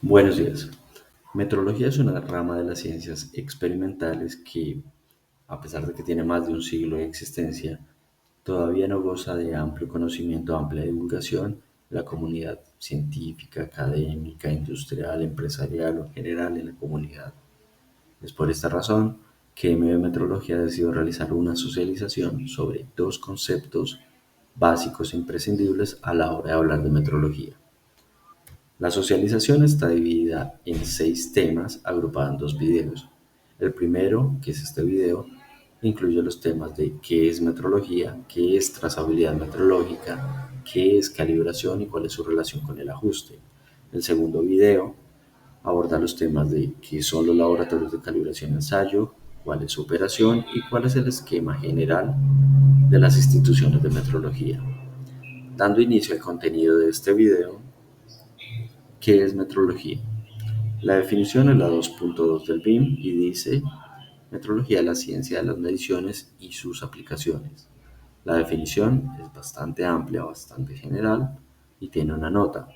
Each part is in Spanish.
Buenos días. Metrología es una rama de las ciencias experimentales que, a pesar de que tiene más de un siglo de existencia, todavía no goza de amplio conocimiento, amplia divulgación en la comunidad científica, académica, industrial, empresarial o en general en la comunidad. Es por esta razón que MB Metrología decidió realizar una socialización sobre dos conceptos básicos e imprescindibles a la hora de hablar de metrología. La socialización está dividida en 6 temas agrupados en 2 videos. El primero, que es este video, incluye los temas de qué es metrología, qué es trazabilidad metrológica, qué es calibración y cuál es su relación con el ajuste. El segundo video aborda los temas de qué son los laboratorios de calibración y ensayo, cuál es su operación y cuál es el esquema general de las instituciones de metrología. Dando inicio al contenido de este video, ¿qué es metrología? La definición es la 2.2 del BIM y dice: metrología es la ciencia de las mediciones y sus aplicaciones. La definición es bastante amplia, bastante general y tiene una nota.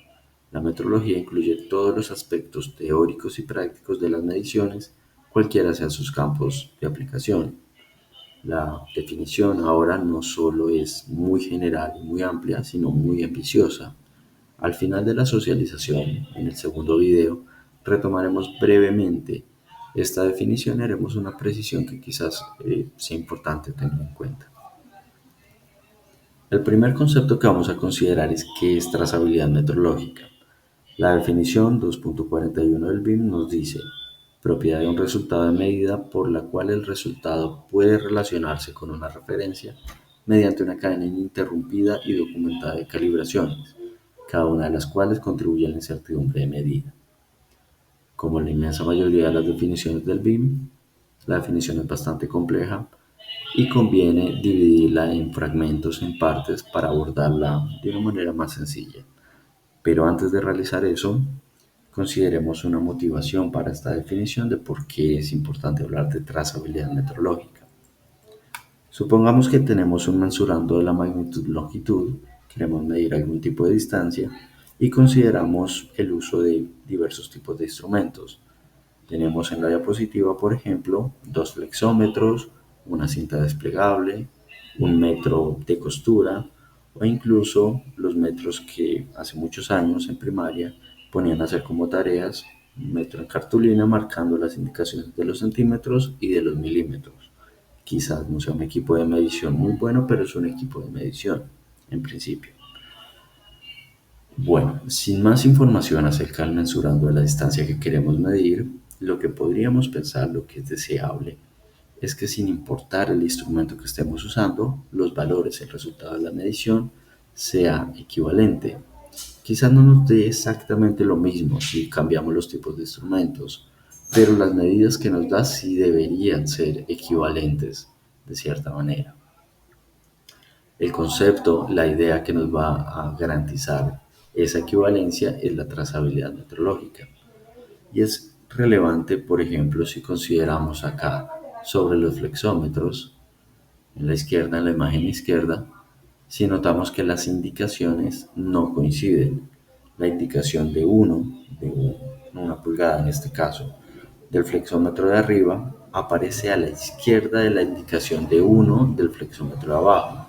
La metrología incluye todos los aspectos teóricos y prácticos de las mediciones, cualquiera sean sus campos de aplicación. La definición ahora no solo es muy general y muy amplia, sino muy ambiciosa. Al final de la socialización, en el segundo video, retomaremos brevemente esta definición y haremos una precisión que quizás sea importante tener en cuenta. El primer concepto que vamos a considerar es qué es trazabilidad metrológica. La definición 2.41 del BIM nos dice: propiedad de un resultado de medida por la cual el resultado puede relacionarse con una referencia mediante una cadena ininterrumpida y documentada de calibraciones, cada una de las cuales contribuye a la incertidumbre de medida. Como en la inmensa mayoría de las definiciones del BIM, la definición es bastante compleja y conviene dividirla en fragmentos, en partes, para abordarla de una manera más sencilla. Pero antes de realizar eso, consideremos una motivación para esta definición de por qué es importante hablar de trazabilidad metrológica. Supongamos que tenemos un mensurando de la magnitud-longitud, queremos medir algún tipo de distancia y consideramos el uso de diversos tipos de instrumentos. Tenemos en la diapositiva, por ejemplo, 2 flexómetros, una cinta desplegable, un metro de costura o incluso los metros que hace muchos años en primaria ponían a hacer como tareas: un metro en cartulina marcando las indicaciones de los centímetros y de los milímetros. Quizás no sea un equipo de medición muy bueno, pero es un equipo de medición en principio. Bueno, sin más información acerca del mensurando de la distancia que queremos medir, lo que podríamos pensar, lo que es deseable, es que sin importar el instrumento que estemos usando, los valores, el resultado de la medición, sea equivalente. Quizás no nos dé exactamente lo mismo si cambiamos los tipos de instrumentos, pero las medidas que nos da sí deberían ser equivalentes de cierta manera. El concepto, la idea que nos va a garantizar esa equivalencia es la trazabilidad metrológica. Y es relevante, por ejemplo, si consideramos acá sobre los flexómetros, en la izquierda, en la imagen izquierda, si notamos que las indicaciones no coinciden. La indicación de 1, de 1 pulgada en este caso, del flexómetro de arriba, aparece a la izquierda de la indicación de 1 del flexómetro de abajo.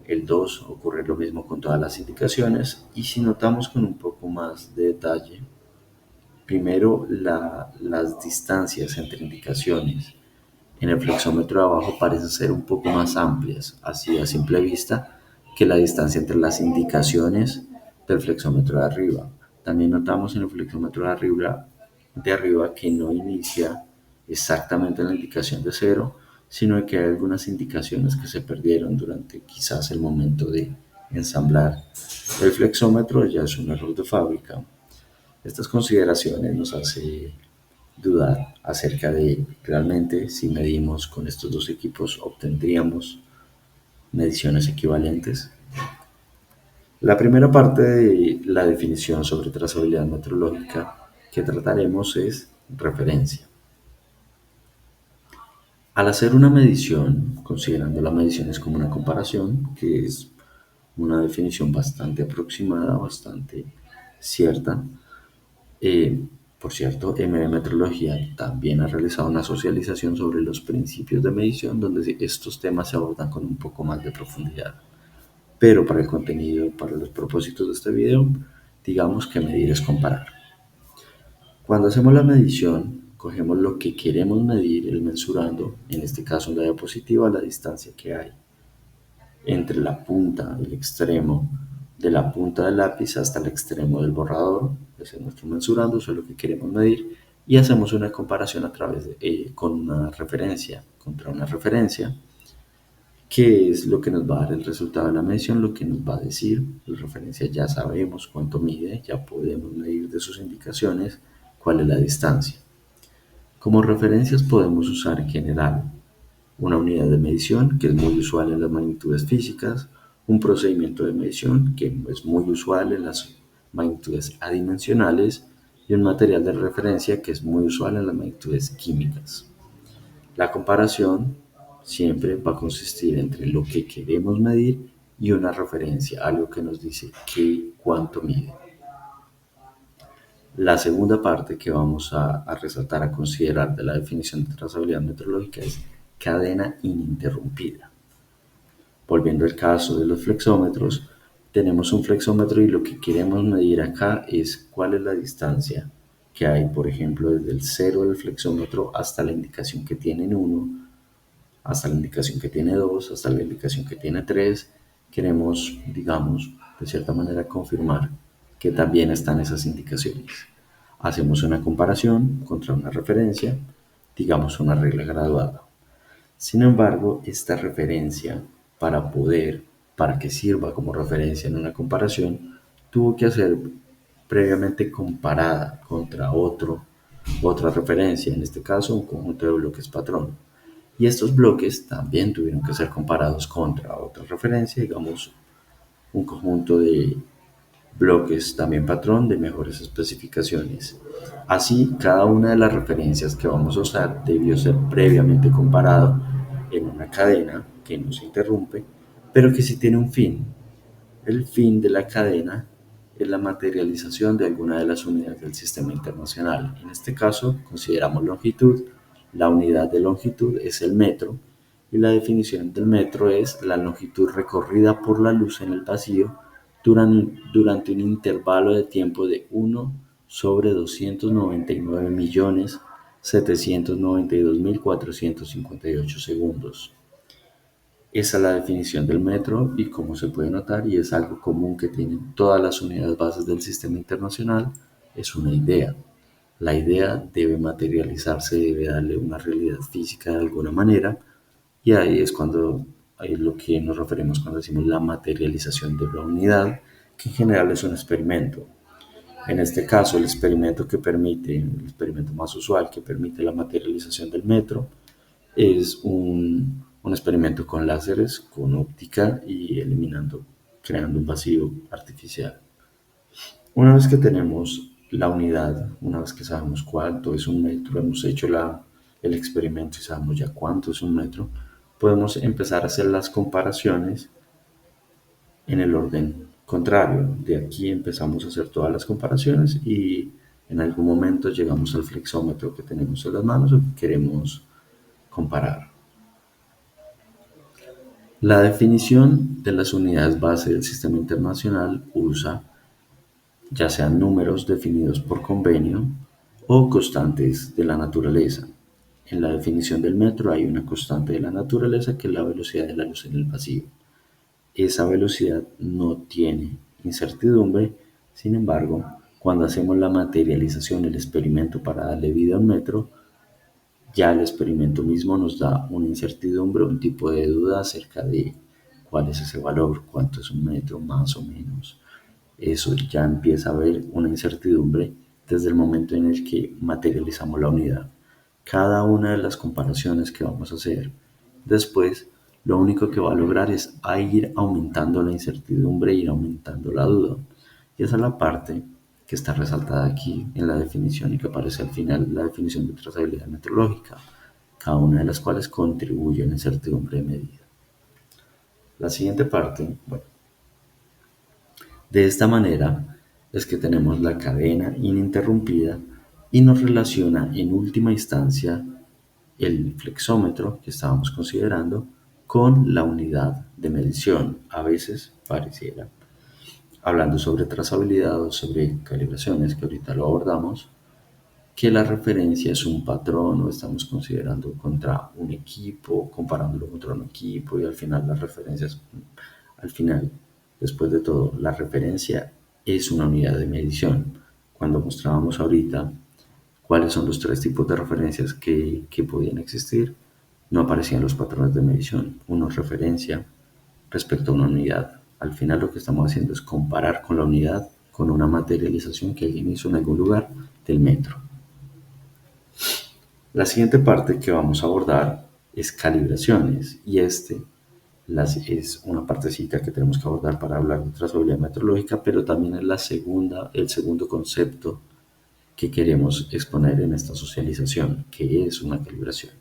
El 2 ocurre lo mismo con todas las indicaciones, y si notamos con un poco más de detalle, primero las distancias entre indicaciones en el flexómetro de abajo parecen ser un poco más amplias, así a simple vista, que la distancia entre las indicaciones del flexómetro de arriba. También notamos en el flexómetro de arriba que no inicia exactamente en la indicación de 0, sino que hay algunas indicaciones que se perdieron durante quizás el momento de ensamblar el flexómetro. Ya es un error de fábrica. Estas consideraciones nos hacen dudar acerca de realmente si medimos con estos dos equipos obtendríamos mediciones equivalentes. La primera parte de la definición sobre trazabilidad metrológica que trataremos es referencia. Al hacer una medición, considerando las mediciones como una comparación, que es una definición bastante aproximada, bastante cierta, Eh, por cierto, MB Metrología también ha realizado una socialización sobre los principios de medición donde estos temas se abordan con un poco más de profundidad. Pero para el contenido, para los propósitos de este video, digamos que medir es comparar. Cuando hacemos la medición, cogemos lo que queremos medir, el mensurando, en este caso en la diapositiva, la distancia que hay entre la punta, el extremo de la punta del lápiz hasta el extremo del borrador. Ese es nuestro mensurando, eso es lo que queremos medir. Y hacemos una comparación a través con una referencia, contra una referencia, que es lo que nos va a dar el resultado de la medición, lo que nos va a decir. La referencia ya sabemos cuánto mide, ya podemos medir de sus indicaciones cuál es la distancia. Como referencias podemos usar en general una unidad de medición, que es muy usual en las magnitudes físicas, un procedimiento de medición, que es muy usual en las magnitudes adimensionales, y un material de referencia, que es muy usual en las magnitudes químicas. La comparación siempre va a consistir entre lo que queremos medir y una referencia, algo que nos dice cuánto mide. La segunda parte que vamos a resaltar, a considerar de la definición de trazabilidad metrológica es cadena ininterrumpida. Volviendo al caso de los flexómetros, tenemos un flexómetro y lo que queremos medir acá es cuál es la distancia que hay, por ejemplo, desde el cero del flexómetro hasta la indicación que tiene en 1, hasta la indicación que tiene 2, hasta la indicación que tiene 3. Queremos, digamos, de cierta manera confirmar que también están esas indicaciones. Hacemos una comparación contra una referencia, digamos una regla graduada. Sin embargo, esta referencia, para que sirva como referencia en una comparación, tuvo que ser previamente comparada contra otra referencia, en este caso un conjunto de bloques patrón. Y estos bloques también tuvieron que ser comparados contra otra referencia, digamos un conjunto de bloques también patrón de mejores especificaciones. Así, cada una de las referencias que vamos a usar debió ser previamente comparado en una cadena que no se interrumpe, pero que sí tiene un fin. El fin de la cadena es la materialización de alguna de las unidades del sistema internacional. En este caso, consideramos longitud. La unidad de longitud es el metro y la definición del metro es la longitud recorrida por la luz en el vacío durante un intervalo de tiempo de 1 sobre 299.792.458 segundos. Esa es la definición del metro y como se puede notar, y es algo común que tienen todas las unidades bases del sistema internacional, es una idea. La idea debe materializarse, debe darle una realidad física de alguna manera, y ahí es lo que nos referimos cuando decimos la materialización de la unidad, que en general es un experimento. En este caso, el experimento más usual que permite la materialización del metro es un experimento con láseres, con óptica y creando un vacío artificial. Una vez que tenemos la unidad, una vez que sabemos cuánto es un metro, hemos hecho el experimento y sabemos ya cuánto es un metro, podemos empezar a hacer las comparaciones en el orden contrario. De aquí empezamos a hacer todas las comparaciones y en algún momento llegamos al flexómetro que tenemos en las manos o que queremos comparar. La definición de las unidades base del sistema internacional usa ya sean números definidos por convenio o constantes de la naturaleza. En la definición del metro hay una constante de la naturaleza que es la velocidad de la luz en el vacío. Esa velocidad no tiene incertidumbre, sin embargo, cuando hacemos la materialización, el experimento para darle vida a un metro, ya el experimento mismo nos da una incertidumbre, un tipo de duda acerca de cuál es ese valor, cuánto es un metro más o menos. Eso ya empieza a haber una incertidumbre desde el momento en el que materializamos la unidad. Cada una de las comparaciones que vamos a hacer después, lo único que va a lograr es ir aumentando la incertidumbre, ir aumentando la duda. Y esa es la parte que está resaltada aquí en la definición y que aparece al final, la definición de trazabilidad metrológica, cada una de las cuales contribuye a la incertidumbre de medida. La siguiente parte, bueno, de esta manera es que tenemos la cadena ininterrumpida y nos relaciona en última instancia el flexómetro que estábamos considerando con la unidad de medición. A veces pareciera, hablando sobre trazabilidad o sobre calibraciones, que ahorita lo abordamos, que la referencia es un patrón o estamos considerando contra un equipo, comparándolo contra un equipo y al final las referencias, al final, después de todo, la referencia es una unidad de medición. Cuando mostrábamos ahorita cuáles son los tres tipos de referencias que podían existir, no aparecían los patrones de medición. Uno es referencia respecto a una unidad. Al final lo que estamos haciendo es comparar con la unidad con una materialización que alguien hizo en algún lugar del metro. La siguiente parte que vamos a abordar es calibraciones y es una partecita que tenemos que abordar para hablar de trazabilidad metrológica, pero también es el segundo concepto que queremos exponer en esta socialización, que es una calibración.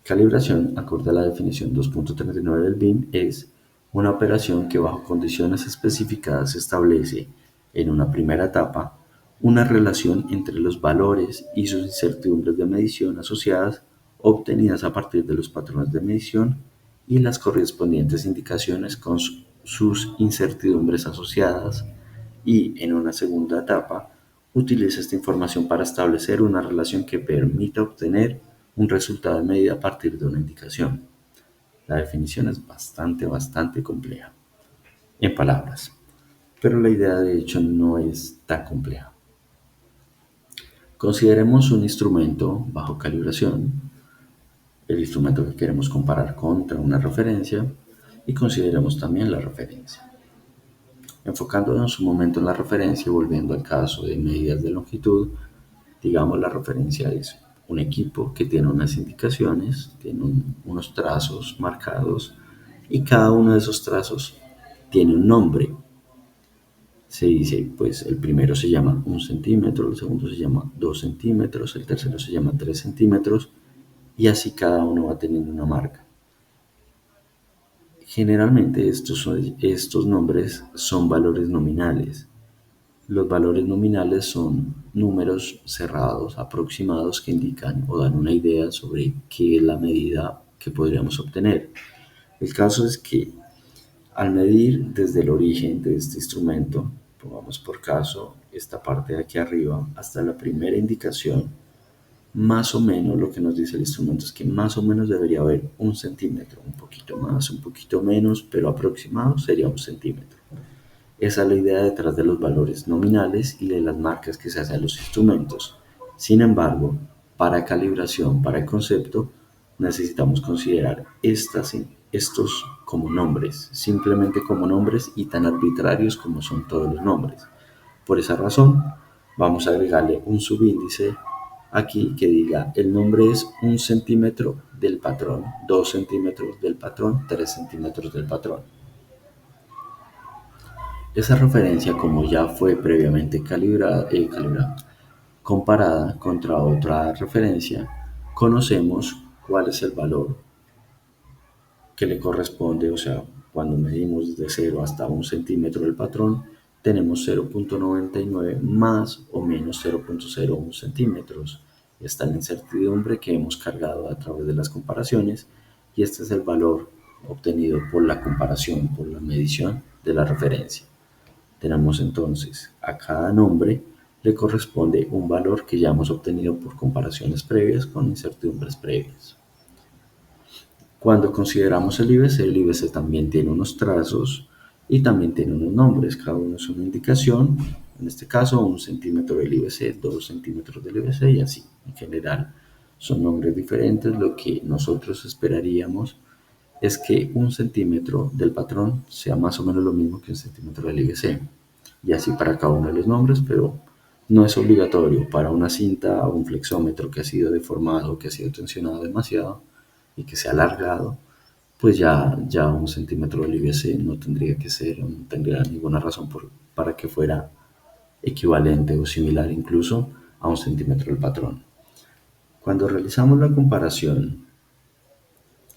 Calibración, acorde a la definición 2.39 del BIM, es una operación que bajo condiciones especificadas establece, en una primera etapa, una relación entre los valores y sus incertidumbres de medición asociadas obtenidas a partir de los patrones de medición y las correspondientes indicaciones con sus incertidumbres asociadas y, en una segunda etapa, utiliza esta información para establecer una relación que permita obtener un resultado de medida a partir de una indicación. La definición es bastante compleja, en palabras, pero la idea de hecho no es tan compleja. Consideremos un instrumento bajo calibración, el instrumento que queremos comparar contra una referencia, y consideremos también la referencia. Enfocándonos un momento en la referencia y volviendo al caso de medidas de longitud, digamos la referencia es un equipo que tiene unas indicaciones, tiene unos trazos marcados y cada uno de esos trazos tiene un nombre. Se dice, pues el primero se llama 1 centímetro, el segundo se llama 2 centímetros, el tercero se llama 3 centímetros y así cada uno va teniendo una marca. Generalmente estos nombres son valores nominales. Los valores nominales son números cerrados, aproximados, que indican o dan una idea sobre qué es la medida que podríamos obtener. El caso es que al medir desde el origen de este instrumento, pongamos por caso esta parte de aquí arriba, hasta la primera indicación, más o menos lo que nos dice el instrumento es que más o menos debería haber 1 centímetro, un poquito más, un poquito menos, pero aproximado sería 1 centímetro. Esa es la idea detrás de los valores nominales y de las marcas que se hacen a los instrumentos. Sin embargo, para calibración, para el concepto, necesitamos considerar estos como nombres, simplemente como nombres y tan arbitrarios como son todos los nombres. Por esa razón, vamos a agregarle un subíndice aquí que diga el nombre es 1 centímetro del patrón, 2 centímetros del patrón, 3 centímetros del patrón. Esa referencia, como ya fue previamente comparada contra otra referencia, conocemos cuál es el valor que le corresponde, o sea, cuando medimos de 0 hasta 1 centímetro del patrón, tenemos 0.99 más o menos 0.01 centímetros. Esta es la incertidumbre que hemos cargado a través de las comparaciones y este es el valor obtenido por la comparación, por la medición de la referencia. Tenemos entonces a cada nombre le corresponde un valor que ya hemos obtenido por comparaciones previas con incertidumbres previas. Cuando consideramos el IBC también tiene unos trazos y también tiene unos nombres, cada uno es una indicación, en este caso 1 centímetro del IBC, 2 centímetros del IBC y así. En general son nombres diferentes, lo que nosotros esperaríamos es que 1 centímetro del patrón sea más o menos lo mismo que 1 centímetro del IBC. Y así para cada uno de los nombres, pero no es obligatorio para una cinta o un flexómetro que ha sido deformado, que ha sido tensionado demasiado y que se ha alargado, pues ya 1 centímetro del IBC no tendría que ser, no tendría ninguna razón para que fuera equivalente o similar incluso a 1 centímetro del patrón. Cuando realizamos la comparación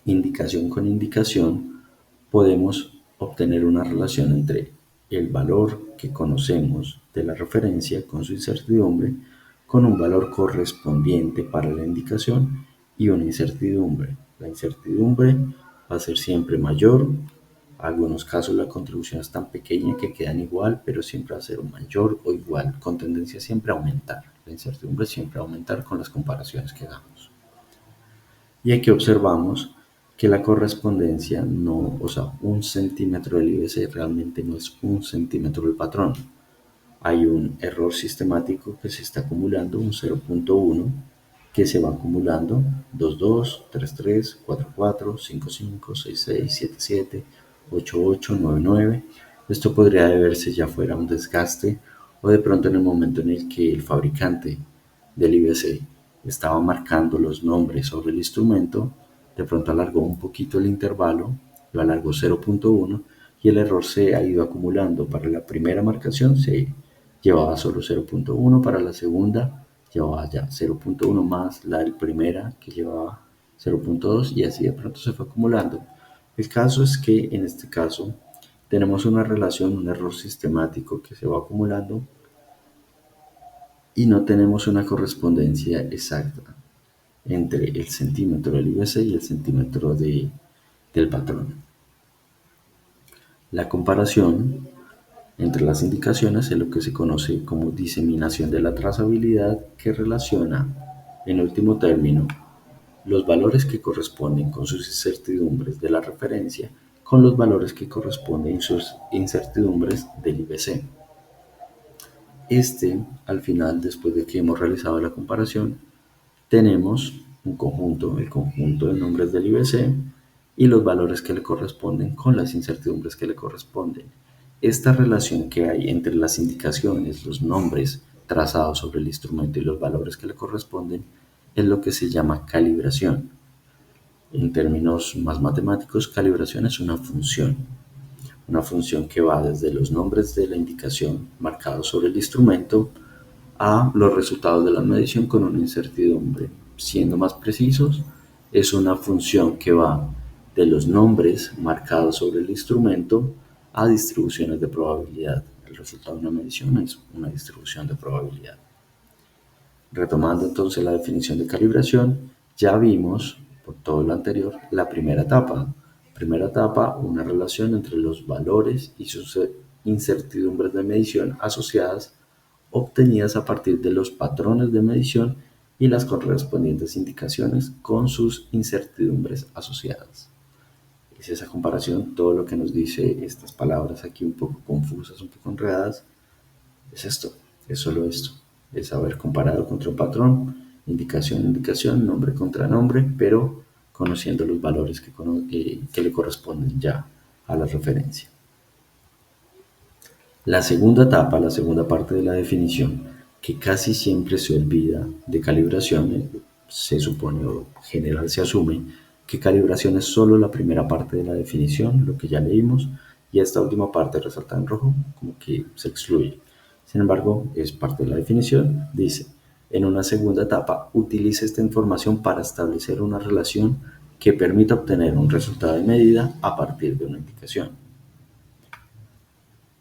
indicación con indicación, podemos obtener una relación entre el valor que conocemos de la referencia con su incertidumbre con un valor correspondiente para la indicación y una incertidumbre. La incertidumbre va a ser siempre mayor. En algunos casos la contribución es tan pequeña que quedan igual, pero siempre va a ser mayor o igual, con tendencia siempre a aumentar. La incertidumbre siempre va a aumentar con las comparaciones que hagamos. Y aquí observamos que la correspondencia no, o sea, 1 centímetro del IBC realmente no es 1 centímetro del patrón. Hay un error sistemático que se está acumulando, un 0.1, que se va acumulando 2, 3, 4, 5, 6, 7, 8, 9. Esto podría deberse ya fuera a un desgaste o de pronto en el momento en el que el fabricante del IBC estaba marcando los nombres sobre el instrumento, de pronto alargó un poquito el intervalo, lo alargó 0.1 y el error se ha ido acumulando. Para la primera marcación se llevaba solo 0.1, para la segunda llevaba ya 0.1 más la primera que llevaba 0.2 y así de pronto se fue acumulando. El caso es que en este caso tenemos una relación, un error sistemático que se va acumulando y no tenemos una correspondencia exacta entre el centímetro del IBC y el centímetro del patrón. La comparación entre las indicaciones es lo que se conoce como diseminación de la trazabilidad, que relaciona, en último término, los valores que corresponden con sus incertidumbres de la referencia con los valores que corresponden sus incertidumbres del IBC. Al final, después de que hemos realizado la comparación, tenemos un conjunto, el conjunto de nombres del IBC y los valores que le corresponden con las incertidumbres que le corresponden. Esta relación que hay entre las indicaciones, los nombres trazados sobre el instrumento y los valores que le corresponden es lo que se llama calibración. En términos más matemáticos, calibración es una función que va desde los nombres de la indicación marcados sobre el instrumento a los resultados de la medición con una incertidumbre. Siendo más precisos, es una función que va de los nombres marcados sobre el instrumento a distribuciones de probabilidad. El resultado de una medición es una distribución de probabilidad. Retomando entonces la definición de calibración, ya vimos, por todo lo anterior, la primera etapa. Primera etapa, una relación entre los valores y sus incertidumbres de medición asociadas obtenidas a partir de los patrones de medición y las correspondientes indicaciones con sus incertidumbres asociadas. Es esa comparación, todo lo que nos dice estas palabras aquí un poco confusas, un poco enredadas, es esto, es solo esto, es haber comparado contra un patrón, indicación, nombre contra nombre, pero conociendo los valores que le corresponden ya a la referencia. La segunda etapa, la segunda parte de la definición, que casi siempre se olvida de calibración, se supone o general se asume que calibración es solo la primera parte de la definición, lo que ya leímos, y esta última parte resaltada en rojo como que se excluye. Sin embargo, es parte de la definición. Dice, en una segunda etapa, utiliza esta información para establecer una relación que permita obtener un resultado de medida a partir de una indicación.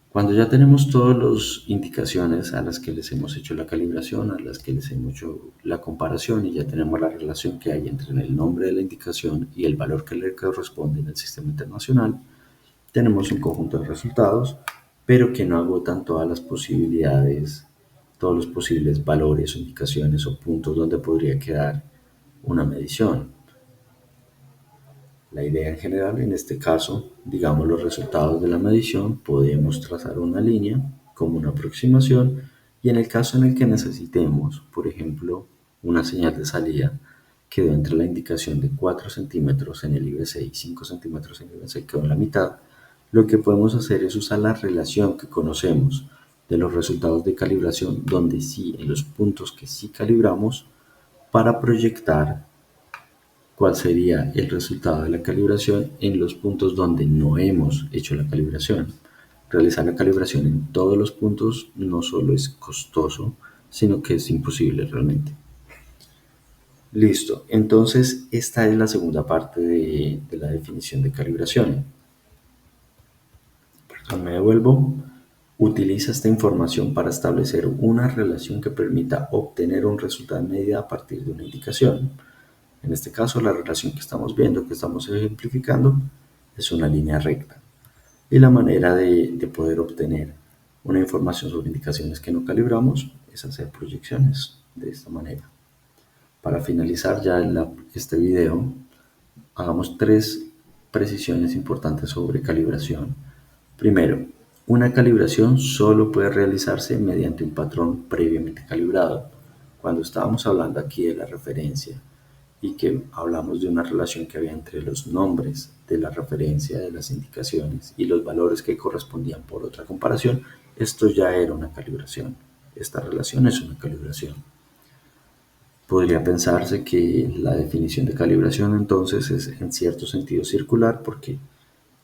Cuando ya tenemos todas las indicaciones a las que les hemos hecho la calibración, a las que les hemos hecho la comparación y ya tenemos la relación que hay entre el nombre de la indicación y el valor que le corresponde en el sistema internacional, tenemos un conjunto de resultados, pero que no agotan todas las posibilidades, todos los posibles valores o indicaciones o puntos donde podría quedar una medición. La idea en general, en este caso, digamos los resultados de la medición, podemos trazar una línea como una aproximación y en el caso en el que necesitemos, por ejemplo, una señal de salida, quedó entre la indicación de 4 centímetros en el IBC y 5 centímetros en el IBC, quedó en la mitad, lo que podemos hacer es usar la relación que conocemos de los resultados de calibración, donde sí, en los puntos que sí calibramos, para proyectar cuál sería el resultado de la calibración en los puntos donde no hemos hecho la calibración. Realizar la calibración en todos los puntos no solo es costoso, sino que es imposible realmente. Listo, entonces esta es la segunda parte de la definición de calibración. Perdón, me devuelvo. Utiliza esta información para establecer una relación que permita obtener un resultado de medida a partir de una indicación. En este caso, la relación que estamos viendo, que estamos ejemplificando, es una línea recta. Y la manera de poder obtener una información sobre indicaciones que no calibramos es hacer proyecciones de esta manera. Para finalizar ya este video, hagamos 3 precisiones importantes sobre calibración. Primero, una calibración solo puede realizarse mediante un patrón previamente calibrado. Cuando estábamos hablando aquí de la referencia y que hablamos de una relación que había entre los nombres de la referencia, de las indicaciones y los valores que correspondían por otra comparación, esto ya era una calibración. Esta relación es una calibración. Podría pensarse que la definición de calibración entonces es en cierto sentido circular porque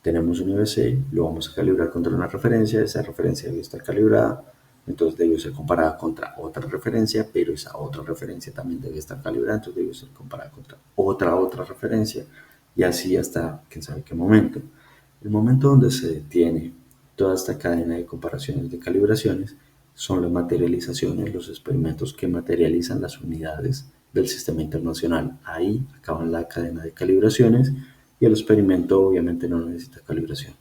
tenemos un IBC, lo vamos a calibrar contra una referencia, esa referencia debe estar calibrada, entonces debe ser comparada contra otra referencia, pero esa otra referencia también debe estar calibrada, entonces debe ser comparada contra otra referencia, y así hasta quién sabe qué momento. El momento donde se detiene toda esta cadena de comparaciones de calibraciones son las materializaciones, los experimentos que materializan las unidades del sistema internacional. Ahí acaban la cadena de calibraciones y el experimento obviamente no necesita calibración.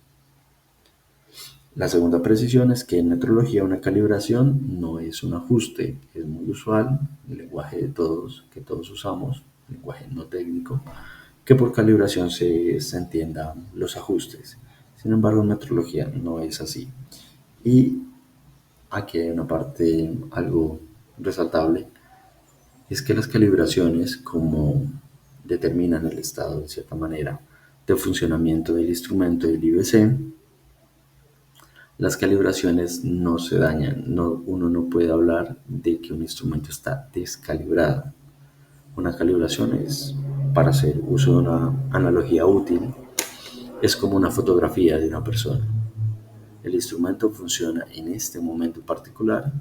La segunda precisión es que en metrología una calibración no es un ajuste, es muy usual, el lenguaje de todos, que todos usamos, lenguaje no técnico, que por calibración se entiendan los ajustes. Sin embargo, en metrología no es así. Y aquí hay una parte algo resaltable, es que las calibraciones, como determinan el estado de cierta manera de funcionamiento del instrumento del IBC, las calibraciones no se dañan, uno no puede hablar de que un instrumento está descalibrado. Una calibración es, para hacer uso de una analogía útil, es como una fotografía de una persona. El instrumento funciona en este momento particular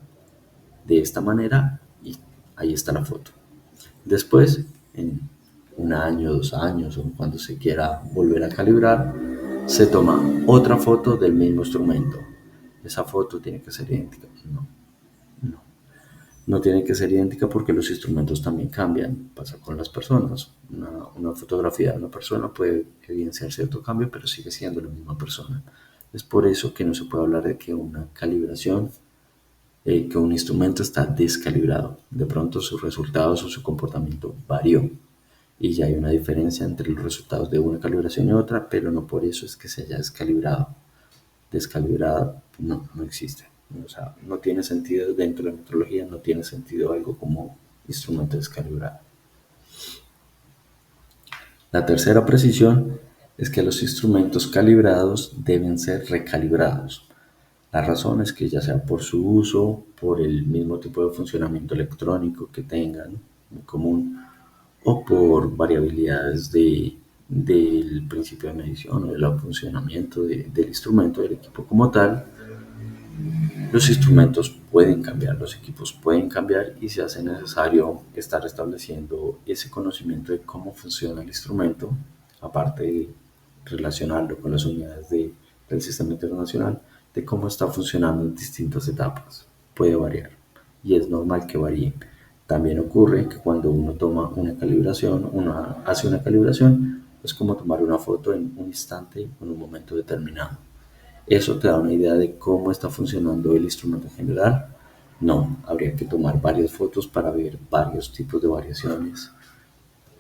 de esta manera y ahí está la foto. Después, en 1 año, 2 años o cuando se quiera volver a calibrar, se toma otra foto del mismo instrumento. Esa foto tiene que ser idéntica. No, no tiene que ser idéntica porque los instrumentos también cambian. Pasa con las personas. Una fotografía de una persona puede evidenciar cierto cambio, pero sigue siendo la misma persona. Es por eso que no se puede hablar de que una calibración, que un instrumento está descalibrado. De pronto sus resultados o su comportamiento varió y ya hay una diferencia entre los resultados de una calibración y otra, pero no por eso es que se haya descalibrado. Descalibrada no existe. O sea, no tiene sentido dentro de la metrología, no tiene sentido algo como instrumento descalibrado. La tercera precisión es que los instrumentos calibrados deben ser recalibrados. La razón es que ya sea por su uso, por el mismo tipo de funcionamiento electrónico que tengan en común, o por variabilidades del principio de medición o del funcionamiento del instrumento, del equipo como tal, los instrumentos pueden cambiar, los equipos pueden cambiar y se hace necesario estar estableciendo ese conocimiento de cómo funciona el instrumento, aparte de relacionarlo con las unidades del sistema internacional, de cómo está funcionando en distintas etapas. Puede variar y es normal que varíe. También ocurre que cuando uno toma una calibración, uno hace una calibración, es como tomar una foto en un instante, en un momento determinado. ¿Eso te da una idea de cómo está funcionando el instrumento en general? No, habría que tomar varias fotos para ver varios tipos de variaciones.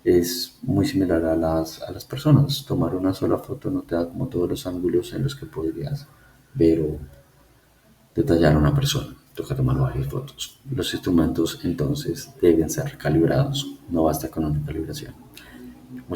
Es muy similar a las personas. Tomar una sola foto no te da como todos los ángulos en los que podrías ver o detallar a una persona. Toca tomar varias fotos. Los instrumentos entonces deben ser calibrados. No basta con una calibración.